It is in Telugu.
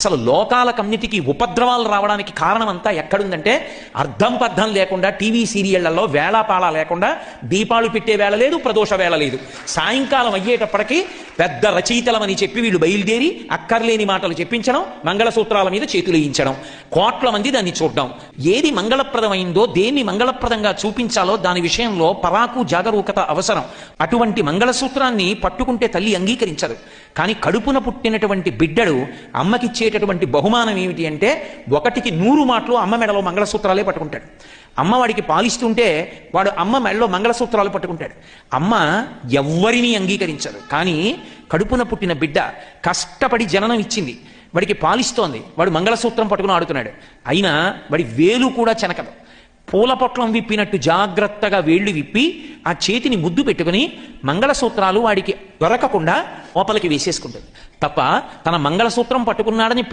అసలు లోకాలకన్నిటికీ ఉపద్రవాలు రావడానికి కారణం అంతా ఎక్కడుందంటే అర్థం పర్థం లేకుండా టీవీ సీరియళ్లలో వేళాపాళ లేకుండా దీపాలు పెట్టే వేళ లేదు, ప్రదోష వేళ లేదు. సాయంకాలం అయ్యేటప్పటికీ పెద్ద రచయితలమని చెప్పి వీళ్ళు బయలుదేరి అక్కర్లేని మాటలు చెప్పించడం, మంగళసూత్రాల మీద చేతులు వేయించడం, కోట్ల మంది దాన్ని చూడడం. ఏది మంగళప్రదమైందో, దేన్ని మంగళప్రదంగా చూపించాలో దాని విషయంలో పరాకు జాగరూకత అవసరం. అటువంటి మంగళసూత్రాన్ని పట్టుకుంటే తల్లి అంగీకరించదు. కానీ కడుపున పుట్టినటువంటి బిడ్డడు అమ్మకిచ్చేటటువంటి బహుమానం ఏమిటి అంటే 1కి 100 మాటలు అమ్మ మెడలో మంగళసూత్రాలే పట్టుకుంటాడు. అమ్మ వాడికి పాలిస్తుంటే వాడు అమ్మ మెడలో మంగళసూత్రాలు పట్టుకుంటాడు. అమ్మ ఎవ్వరినీ అంగీకరించదు. కానీ కడుపున పుట్టిన బిడ్డ కష్టపడి జననం ఇచ్చింది, వాడికి పాలిస్తోంది, వాడు మంగళసూత్రం పట్టుకుని ఆడుతున్నాడు. అయినా వాడి వేలు కూడా చెనకదు. పూల పొట్లం విప్పినట్టు జాగ్రత్తగా వేళ్లు విప్పి ఆ చేతిని ముద్దు పెట్టుకుని మంగళసూత్రాలు వాడికి దొరకకుండా లోపలికి వేసేసుకుంటుంది తప్ప తన మంగళసూత్రం పట్టుకున్నాడని